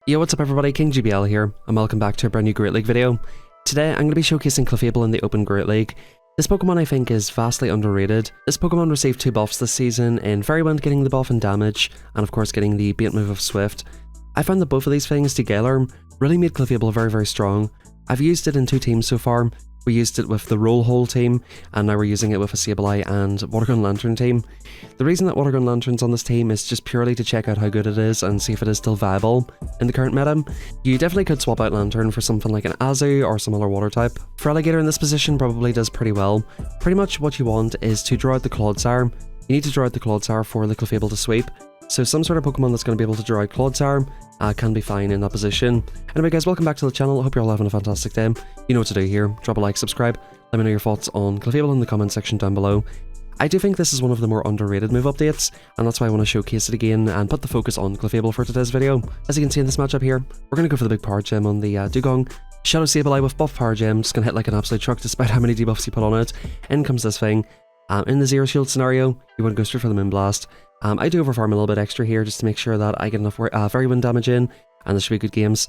Yo, what's up everybody, King GBL here, and welcome back to a brand new Great League video. Today I'm going to be showcasing Clefable in the Open Great League. This Pokemon I think is vastly underrated. This Pokemon received 2 buffs this season, in Fairy Wind getting the buff in damage, and of course getting the bait move of Swift. I found that both of these things together really made Clefable very strong. I've used it in 2 teams so far. We used it with the Roll Hole team, and now we're using it with a Sableye and Watergun Lantern team. The reason that Watergun Lantern's on this team is just purely to check out how good it is and see if it is still viable in the current meta. You definitely could swap out Lantern for something like an Azu or some other water type. Feraligatr in this position probably does pretty well. Pretty much what you want is to draw out the Clodsire. You need to draw out the Clodsire for the Clefable to sweep. So some sort of Pokemon that's going to be able to draw out Clodsire can be fine in that position. Anyway guys, welcome back to the channel. I hope you're all having a fantastic day. You know what to do here. Drop a like, subscribe, let me know your thoughts on Clefable in the comment section down below. I do think this is one of the more underrated move updates, and that's why I want to showcase it again and put the focus on Clefable for today's video. As you can see in this matchup here, we're going to go for the big power gem on the Dugong. Shadow Sableye with buff power gem, just going to hit like an absolute truck despite how many debuffs you put on it. In comes this thing. In the Zero Shield scenario, you want to go straight for the Moonblast. I do overfarm a little bit extra here just to make sure that I get enough Fairy Wind damage in, and this should be good games.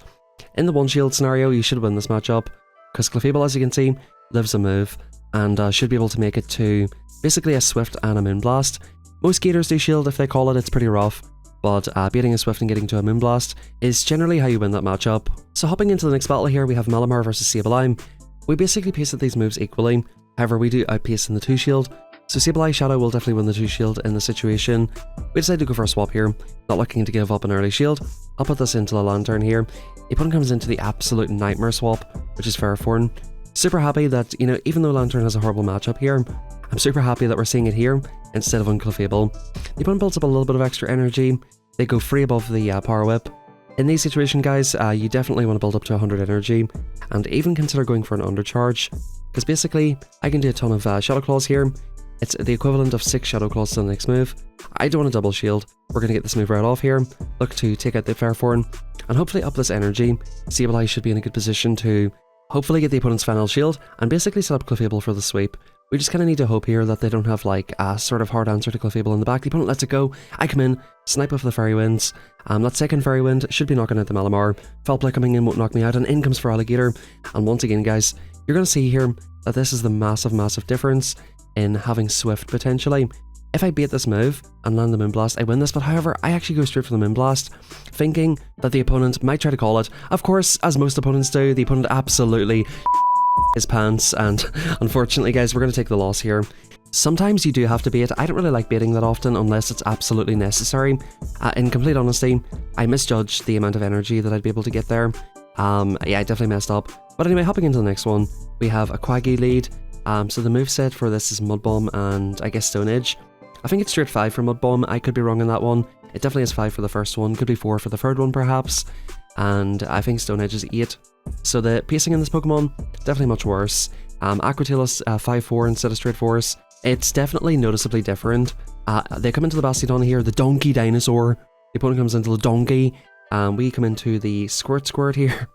In the One Shield scenario, you should win this matchup, because Clefable, as you can see, lives a move, and should be able to make it to basically a Swift and a Moonblast. Most Gators do Shield if they call it, it's pretty rough, but baiting a Swift and getting to a Moonblast is generally how you win that matchup. So hopping into the next battle here, we have Malamar versus Sableye. We basically pasted these moves equally, however we do outpace in the 2 Shield. So Sableye Shadow will definitely win the 2 Shield in the situation. We decided to go for a swap here, not looking to give up an early shield. I'll put this into the Lantern here. The opponent comes into the absolute nightmare swap, which is Fairforn. Super happy that, you know, even though Lantern has a horrible matchup here, I'm super happy that we're seeing it here instead of on Clefable. The opponent builds up a little bit of extra energy. They go free above the Power Whip. In these situations, guys, you definitely want to build up to 100 energy, and even consider going for an undercharge, because basically I can do a ton of Shadow Claws here. It's the equivalent of 6 Shadow Claws to the next move. I don't want to double shield. We're going to get this move right off here. Look to take out the Fairforn and hopefully up this energy. Sableye should be in a good position to hopefully get the opponent's final shield and basically set up Clefable for the sweep. We just kind of need to hope here that they don't have like a sort of hard answer to Clefable in the back. The opponent lets it go. I come in, snipe with the Fairy Winds. That second Fairy Wind should be knocking out the Malamar. Foul Play coming in won't knock me out, and in comes Feraligatr. And once again, guys, you're going to see here that this is the massive difference in having Swift potentially. If I bait this move and land the Moonblast, I win this, but however, I actually go straight for the Moonblast, thinking that the opponent might try to call it. Of course, as most opponents do, the opponent absolutely his pants, and unfortunately, guys, we're going to take the loss here. Sometimes you do have to bait. I don't really like baiting that often unless it's absolutely necessary. In complete honesty, I misjudged the amount of energy that I'd be able to get there. Yeah, I definitely messed up. But anyway, hopping into the next one, we have a Quaggy lead. So the moveset for this is Mud Bomb and I guess Stone Edge. I think it's straight 5 for Mud Bomb. I could be wrong on that one. It definitely is 5 for the first one, could be 4 for the third one perhaps, and I think Stone Edge is 8. So the pacing in this Pokemon, definitely much worse. Aqua Tail is 5-4 instead of straight 4s. It's definitely noticeably different. They come into the Bastiodon here, the Donkey Dinosaur. The opponent comes into the Donkey. We come into the Squirt here.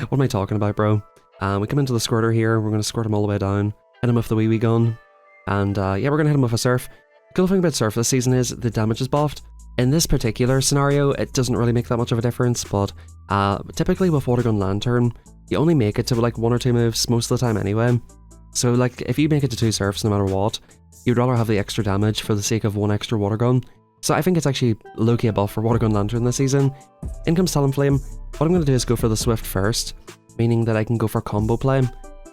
What am I talking about, bro? We come into the Squirter here, we're going to squirt him all the way down. Hit him with the wee gun, and yeah, we're going to hit him with a Surf. The cool thing about Surf this season is the damage is buffed. In this particular scenario, it doesn't really make that much of a difference, but typically with Watergun Lantern, you only make it to like 1 or 2 moves most of the time anyway. So like, if you make it to 2 Surfs no matter what, you'd rather have the extra damage for the sake of 1 extra Water Gun. So I think it's actually low-key a buff for Watergun Lantern this season. In comes Talonflame. What I'm going to do is go for the Swift first, meaning that I can go for combo play.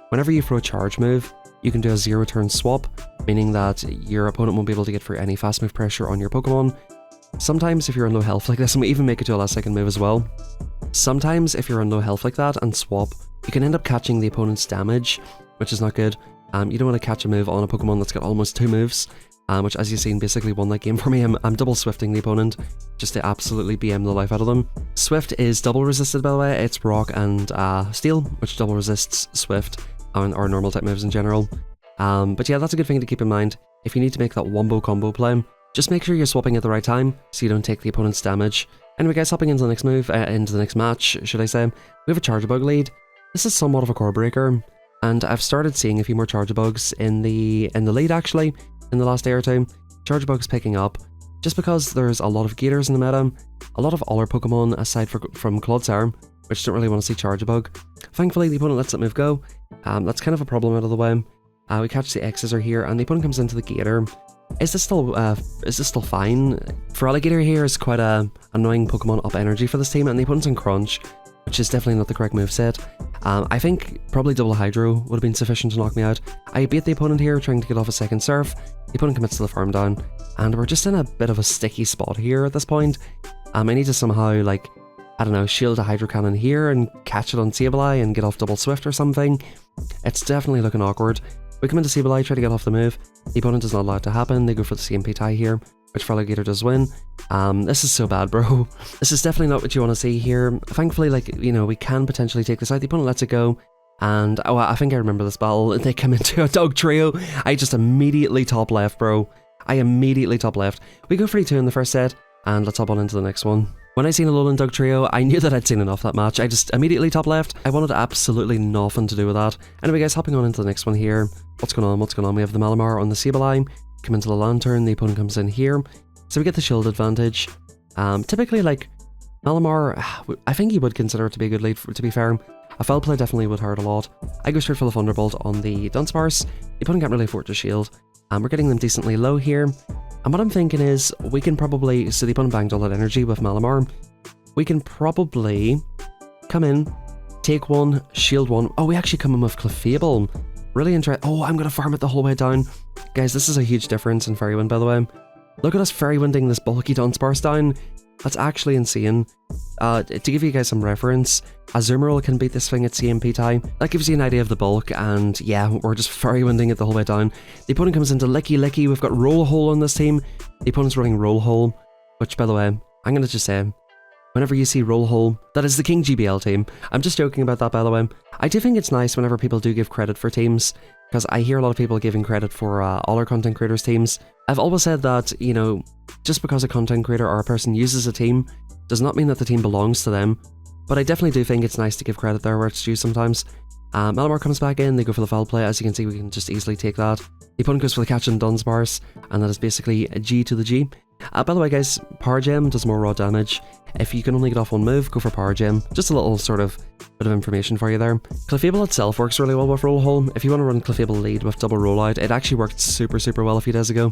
Whenever you throw a charge move, you can do a 0-turn swap, meaning that your opponent won't be able to get through any fast move pressure on your Pokemon. Sometimes if you're in low health like this, and we even make it to a last second move as well, sometimes if you're in low health like that and swap, you can end up catching the opponent's damage, which is not good. You don't want to catch a move on a Pokemon that's got almost 2 moves, which as you've seen basically won that game for me. I'm double swifting the opponent just to absolutely BM the life out of them. Swift is double resisted, by the way. It's Rock and Steel, which double resists Swift, or normal type moves in general. But yeah, that's a good thing to keep in mind. If you need to make that wombo combo play, just make sure you're swapping at the right time so you don't take the opponent's damage. Anyway guys, hopping into the next move, into the next match, should I say, we have a Charjabug lead. This is somewhat of a core breaker, and I've started seeing a few more Charjabugs in the lead actually, in the last day or two. Charjabug's picking up. just because there's a lot of Gators in the meta, a lot of Oller Pokemon aside from Clodsire, which don't really want to see Charge Bug. Thankfully, the opponent lets that move go. That's kind of a problem out of the way. We catch the X-Scissor here, and the opponent comes into the Gator. Is this still fine? Feraligatr here is quite a annoying Pokemon up energy for this team, and the opponent's in Crunch, which is definitely not the correct moveset. I think probably double Hydro would have been sufficient to knock me out. I bait the opponent here, trying to get off a second Surf. The opponent commits to the farm down, and we're just in a bit of a sticky spot here at this point. I need to somehow, like, I don't know, shield a Hydro Cannon here and catch it on Sableye and get off double Swift or something. It's definitely looking awkward. We come into Sableye, try to get off the move. The opponent does not allow it to happen. They go for the CMP tie here, which Feraligatr does win. This is so bad, bro. This is definitely not what you want to see here. Thankfully, like, you know, we can potentially take this out. The opponent lets it go. And, oh, I think I remember this battle. They come into a dog trio. I just immediately top left, bro. I immediately top left. We go 3-2 in the first set, and let's hop on into the next one. When I seen Alolan Dug Trio, I knew that I'd seen enough that match. I just immediately top left. I wanted absolutely nothing to do with that. Anyway guys, hopping on into the next one here. What's going on? What's going on? We have the Malamar on the Sableye. Come into the Lantern, the opponent comes in here. So we get the shield advantage. Typically, like, Malamar, I think he would consider it to be a good lead, to be fair. A foul play definitely would hurt a lot. I go straight for the Thunderbolt on the Dunsparce. The opponent can't really afford to shield. We're getting them decently low here. And what I'm thinking is, we can probably, so the opponent banged all that energy with Malamar. We can probably come in, take one, shield one. Oh, we actually come in with Clefable. Really interesting. Oh, I'm going to farm it the whole way down. Guys, this is a huge difference in Fairy Wind, by the way. Look at us Fairy Winding this bulky Dunsparce down. That's actually insane. To give you guys some reference, Azumarill can beat this thing at CMP tie. That gives you an idea of the bulk, and yeah, we're just Fairy Winding it the whole way down. The opponent comes into Licky Licky. We've got Roll Hole on this team. The opponent's running Roll Hole, which, by the way, I'm going to just say, whenever you see Roll Hole, that is the King GBL team. I'm just joking about that, by the way. I do think it's nice whenever people do give credit for teams, because I hear a lot of people giving credit for all our content creators' teams. I've always said that, you know, just because a content creator or a person uses a team does not mean that the team belongs to them, but I definitely do think it's nice to give credit there where it's due sometimes. Malamar comes back in, they go for the foul play. As you can see, we can just easily take that. The opponent goes for the catch on Dunsparce, and that is basically a G to the G. By the way guys, Power Gem does more raw damage. If you can only get off one move, go for Power Gem. Just a little sort of bit of information for you there. Clefable itself works really well with Roll Hole. If you want to run Clefable lead with double rollout, it actually worked super well a few days ago.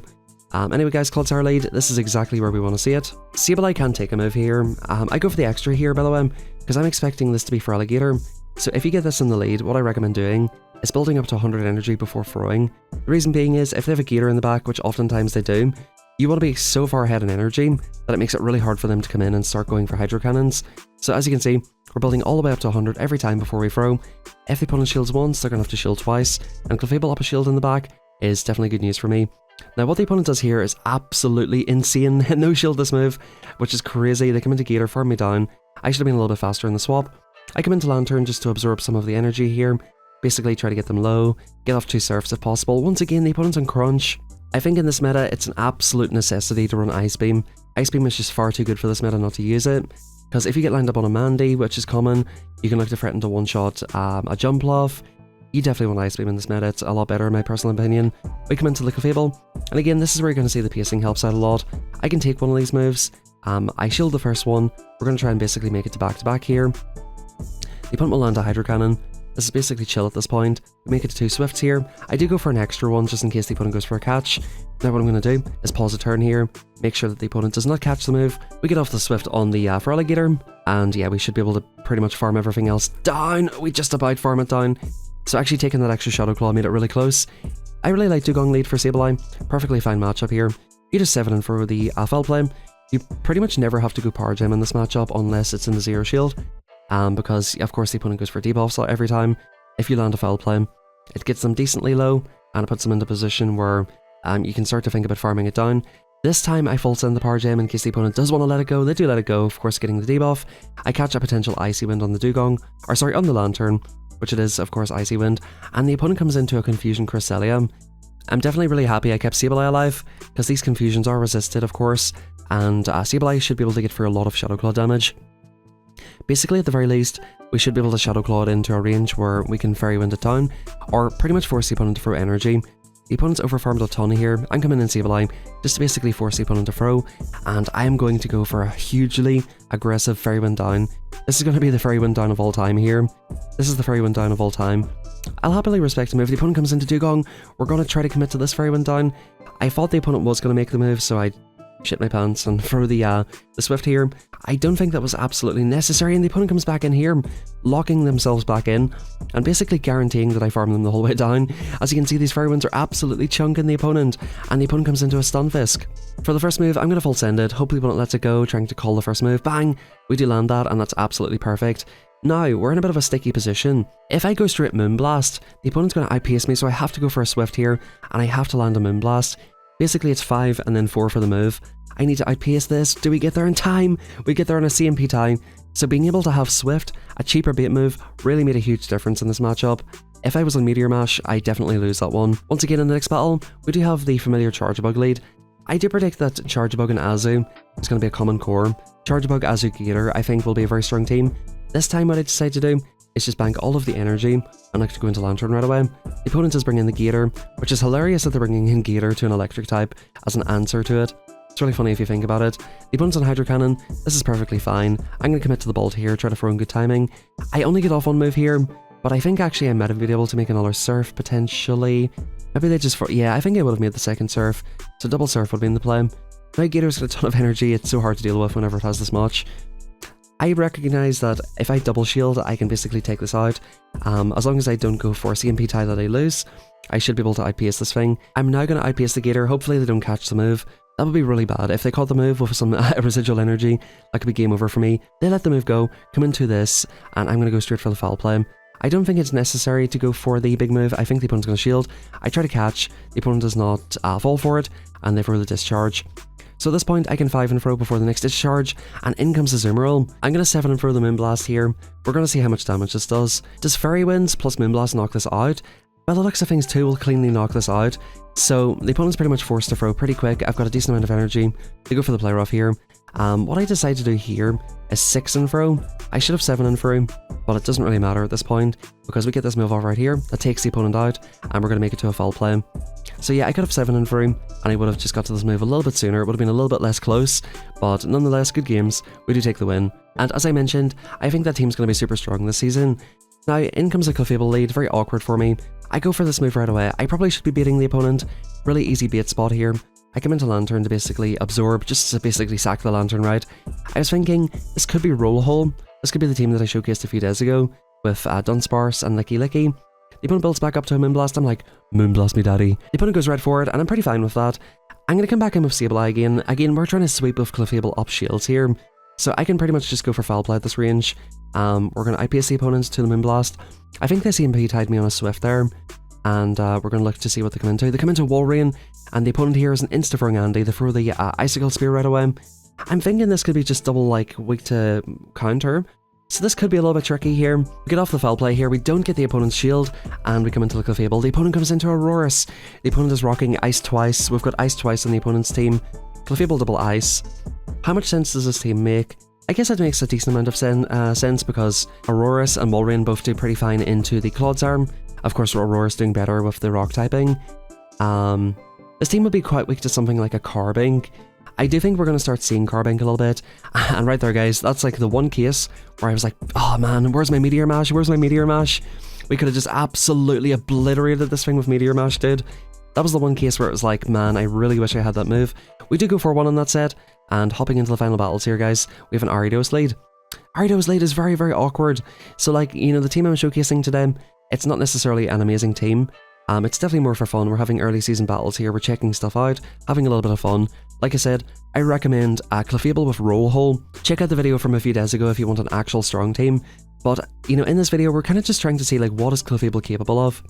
Anyway guys, Clodsire lead, this is exactly where we want to see it. Sableye can take a move here. I go for the extra here, by the way, because I'm expecting this to be Feraligatr. So if you get this in the lead, what I recommend doing is building up to 100 energy before throwing. The reason being is, if they have a Gator in the back, which oftentimes they do, you want to be so far ahead in energy that it makes it really hard for them to come in and start going for Hydro Cannons. So as you can see, we're building all the way up to 100 every time before we throw. If the opponent shields once, they're going to have to shield twice, and Clefable up a shield in the back is definitely good news for me. Now what the opponent does here is absolutely insane. No shield this move, which is crazy. They come into Gator, farm me down. I should have been a little bit faster in the swap. I come into Lantern just to absorb some of the energy here. Basically try to get them low, get off 2 Surfs if possible. Once again, the opponent's on Crunch. I think in this meta, it's an absolute necessity to run Ice Beam. Ice Beam is just far too good for this meta not to use it. Because if you get lined up on a Mandy, which is common, you can look to threaten to one-shot a Jumpluff. You definitely want Ice Beam in this meta, it's a lot better in my personal opinion. We come into the Clefable, and again, this is where you're going to see the pacing helps out a lot. I can take one of these moves. I shield the first one. We're going to try and basically make it to back-to-back here. The opponent will land a Hydro Cannon. This is basically chill at this point. We make it to 2 Swifts here. I do go for an extra one just in case the opponent goes for a catch. Now what I'm going to do is pause a turn here, make sure that the opponent does not catch the move. We get off the Swift on the Feraligatr, and yeah, we should be able to pretty much farm everything else down. We just about farm it down. So actually taking that extra Shadow Claw made it really close. I really like Dugong lead for Sableye. Perfectly fine matchup here. You just 7 and for the foul play. You pretty much never have to go Power Gem in this matchup unless it's in the Zero Shield. Because of course the opponent goes for debuff slot every time. If you land a foul play, it gets them decently low and it puts them into a position where you can start to think about farming it down. This time I full send the Power Gem in case the opponent does want to let it go. They do let it go, of course getting the debuff. I catch a potential Icy Wind on the Dugong, or sorry, on the Lantern, which it is of course Icy Wind, and the opponent comes into a Confusion Cresselia. I'm definitely really happy I kept Sableye alive, because these confusions are resisted of course, and Sableye should be able to get through a lot of Shadow Claw damage. Basically, at the very least, we should be able to Shadow Claw it into a range where we can Fairy Wind it down, or pretty much force the opponent to throw energy. The opponent's overfarmed a ton here. I'm coming in Sableye just to basically force the opponent to throw, and I am going to go for a hugely aggressive Fairy Wind down. This is going to be the Fairy Wind down of all time here. This is the Fairy Wind down of all time. I'll happily respect the move. The opponent comes into Dugong. We're going to try to commit to this Fairy Wind down. I thought the opponent was going to make the move, so I shit my pants and throw the Swift here. I don't think that was absolutely necessary, and the opponent comes back in here, locking themselves back in, and basically guaranteeing that I farm them the whole way down. As you can see, these Fairy Winds are absolutely chunking the opponent, and the opponent comes into a Stunfisk. For the first move, I'm going to full send it. Hopefully the opponent lets it go, trying to call the first move. Bang! We do land that, and that's absolutely perfect. Now, we're in a bit of a sticky position. If I go straight Moonblast, the opponent's going to outpace me, so I have to go for a Swift here, and I have to land a Moonblast. Basically, it's 5 and then 4 for the move. I need to outpace this. Do we get there in time? We get there in a CMP time. So being able to have Swift, a cheaper bait move, really made a huge difference in this matchup. If I was on Meteor Mash, I definitely lose that one. Once again, in the next battle, we do have the familiar Chargebug lead. I do predict that Chargebug and Azu is going to be a common core. Chargebug, Azu, Gator, I think will be a very strong team. This time what I decide to do is just bank all of the energy and like to go into Lantern right away. The opponent is bringing the Gator, which is hilarious that they're bringing in Gator to an electric type as an answer to it. It's really funny if you think about it. The opponent's on Hydro Cannon. This is perfectly fine. I'm going to commit to the Bolt here, try to throw in good timing. I only get off one move here, but I think actually I might have been able to make another Surf potentially. Maybe they just... yeah, I think I would have made the second Surf, so double Surf would be in the play. Now Gator's got a ton of energy. It's so hard to deal with whenever it has this much. I recognise that if I double shield, I can basically take this out. As long as I don't go for CMP tie that I lose, I should be able to outpace this thing. I'm now going to outpace the Gator. Hopefully they don't catch the move. That would be really bad. If they caught the move with some residual energy, that could be game over for me. They let the move go, come into this, and I'm going to go straight for the foul play. I don't think it's necessary to go for the big move. I think the opponent's going to shield. I try to catch. The opponent does not fall for it, and they throw the discharge. So at this point, I can 5 and throw before the next discharge, and in comes the Zoomerl. I'm going to 7 and throw the Moonblast here. We're going to see how much damage this does. Does Fairy Winds plus Moonblast knock this out? Well, the looks of things 2 will cleanly knock this out. So the opponent's pretty much forced to throw pretty quick. I've got a decent amount of energy to go for the play rough here. What I decide to do here is 6 and throw. I should have 7 and throw, but it doesn't really matter at this point because we get this move off right here that takes the opponent out, and we're going to make it to a foul play. So yeah, I could have 7 and through, and I would have just got to this move a little bit sooner. It would have been a little bit less close, but nonetheless, good games. We do take the win. And as I mentioned, I think that team's going to be super strong this season. Now, in comes a Clefable lead, very awkward for me. I go for this move right away. I probably should be baiting the opponent. Really easy bait spot here. I come into Lantern to basically absorb, just to basically sack the Lantern, right? I was thinking, this could be Roll Hole. This could be the team that I showcased a few days ago with Dunsparce and Licky Licky. The opponent builds back up to a Moonblast. I'm like, Moonblast me daddy. The opponent goes right for it, and I'm pretty fine with that. I'm going to come back in with Sableye again. Again, we're trying to sweep with Clefable up shields here. So I can pretty much just go for foul play at this range. We're going to IPS the opponents to the Moonblast. I think the CMP tied me on a Swift there. And we're going to look to see what they come into. They come into Walrein, and the opponent here is an insta-throwing Andy. They throw the Icicle Spear right away. I'm thinking this could be just double, like, weak to counter. So this could be a little bit tricky here. We get off the foul play here. We don't get the opponent's shield, and we come into the Clefable. The opponent comes into Aurorus. The opponent is rocking Ice twice. We've got Ice twice on the opponent's team. Clefable double Ice. How much sense does this team make? I guess it makes a decent amount of sense because Aurorus and Walrein both do pretty fine into the Clodsarm. Of course, Aurora's doing better with the rock typing. This team would be quite weak to something like a Carbink. I do think we're going to start seeing Carbink a little bit. And right there, guys, that's like the one case where I was like, oh man, where's my Meteor Mash? Where's my Meteor Mash? We could have just absolutely obliterated this thing with Meteor Mash, dude. That was the one case where it was like, man, I really wish I had that move. We do go for 1 on that set. And hopping into the final battles here, guys, we have an Aridos lead. Aridos lead is very, very awkward. So, like, you know, the team I'm showcasing today, it's not necessarily an amazing team. It's definitely more for fun. We're having early season battles here. We're checking stuff out, having a little bit of fun. Like I said, I recommend Clefable with Roll Hole. Check out the video from a few days ago if you want an actual strong team. But, you know, in this video, we're kind of just trying to see, like, what is Clefable capable of?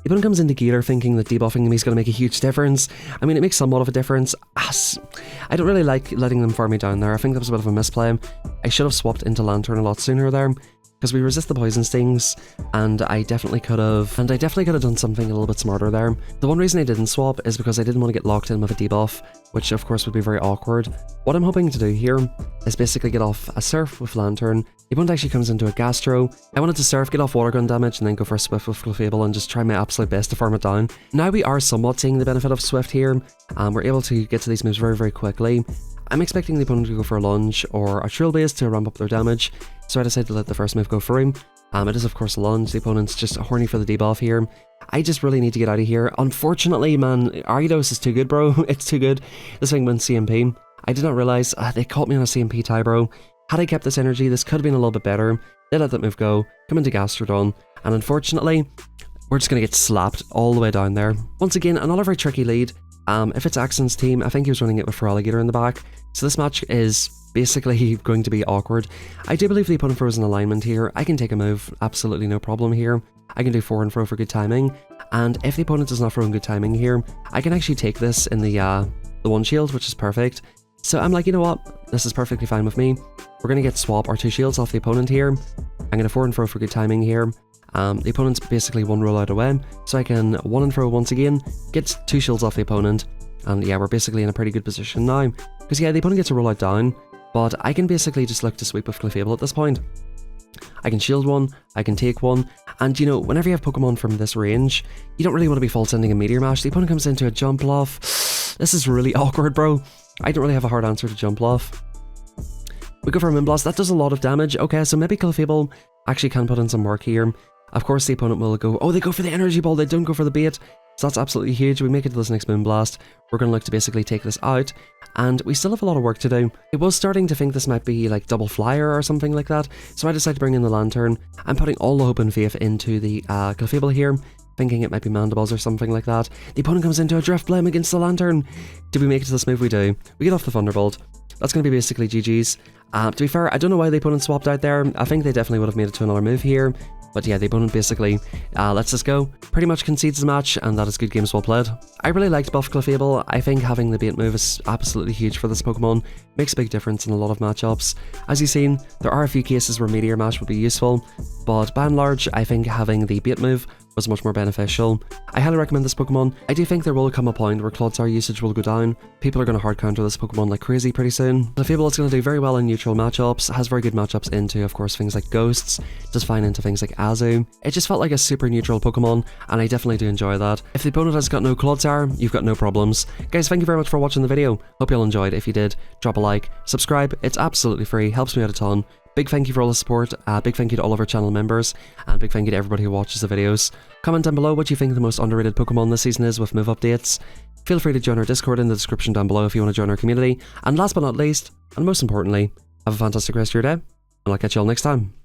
The opponent comes into Gator thinking that debuffing him is going to make a huge difference. I mean, it makes somewhat of a difference. I don't really like letting them farm me down there. I think that was a bit of a misplay. I should have swapped into Lantern a lot sooner there. because we resist the poison stings, and I definitely could have done something a little bit smarter there. The one reason I didn't swap is because I didn't want to get locked in with a debuff, which of course would be very awkward. What I'm hoping to do here is basically get off a Surf with Lantern. The opponent actually comes into a Gastro. I wanted to Surf, get off Water Gun damage, and then go for a Swift with Clefable and just try my absolute best to farm it down. Now we are somewhat seeing the benefit of Swift here. We're able to get to these moves very, very quickly. I'm expecting the opponent to go for a lunge or a Trailblaze to ramp up their damage, so I decided to let the first move go for him. It is of course a lunge. The opponent's just horny for the debuff here. I just really need to get out of here. Unfortunately, man, Aridos is too good, bro. It's too good. This thing wins CMP. I did not realize they caught me on a CMP tie, bro. Had I kept this energy, this could have been a little bit better. They let that move go, come into Gastrodon, and unfortunately, we're just going to get slapped all the way down there. Once again, another very tricky lead. If it's Axon's team, I think he was running it with Feraligatr in the back, so this match is basically going to be awkward. I do believe the opponent throws an alignment here. I can take a move, absolutely no problem here. I can do 4 and throw for good timing, and if the opponent does not throw in good timing here, I can actually take this in the one shield, which is perfect. So I'm like, you know what, this is perfectly fine with me. We're going to get swap our 2 shields off the opponent here. I'm going to 4 and throw for good timing here. The opponent's basically 1 rollout away, so I can 1 and throw once again, get 2 shields off the opponent, and yeah, we're basically in a pretty good position now. Because yeah, the opponent gets a rollout down, but I can basically just look to sweep with Clefable at this point. I can shield 1, I can take 1, and you know, whenever you have Pokemon from this range, you don't really want to be false ending a Meteor Mash. The opponent comes into a Jumpluff. This is really awkward, bro. I don't really have a hard answer to Jumpluff. We go for a Moonblast. That does a lot of damage. Okay, so maybe Clefable actually can put in some work here. Of course, the opponent will go, oh, they go for the Energy Ball, they don't go for the bait. So that's absolutely huge. We make it to this next Moonblast. We're going to look to basically take this out, and we still have a lot of work to do. I was starting to think this might be like double flyer or something like that, so I decided to bring in the Lantern. I'm putting all the hope and faith into the Clefable here, thinking it might be Mandibles or something like that. The opponent comes into a Drift Blame against the Lantern. Do we make it to this move? We do. We get off the Thunderbolt. That's going to be basically GG's. To be fair, I don't know why the opponent swapped out there. I think they definitely would have made it to another move here. But yeah, the opponent basically lets us go, pretty much concedes the match, and that is good games well played. I really liked buff Clefable. I think having the bait move is absolutely huge for this Pokemon, makes a big difference in a lot of matchups. As you've seen, there are a few cases where Meteor Mash would be useful, but by and large, I think having the bait move was much more beneficial. I highly recommend this Pokemon. I do think there will come a point where Clodsire usage will go down. People are going to hard counter this Pokemon like crazy pretty soon. Clefable is going to do very well in neutral matchups, has very good matchups into, of course, things like Ghosts, does fine into things like Azu. It just felt like a super neutral Pokemon, and I definitely do enjoy that. If the opponent has got no Clodsire, you've got no problems. Guys, thank you very much for watching the video. Hope you all enjoyed. If you did, drop a like, subscribe, it's absolutely free, helps me out a ton. Big thank you for all the support, big thank you to all of our channel members, and big thank you to everybody who watches the videos. Comment down below what you think the most underrated Pokemon this season is with move updates. Feel free to join our Discord in the description down below if you want to join our community. And last but not least, and most importantly, have a fantastic rest of your day, and I'll catch you all next time.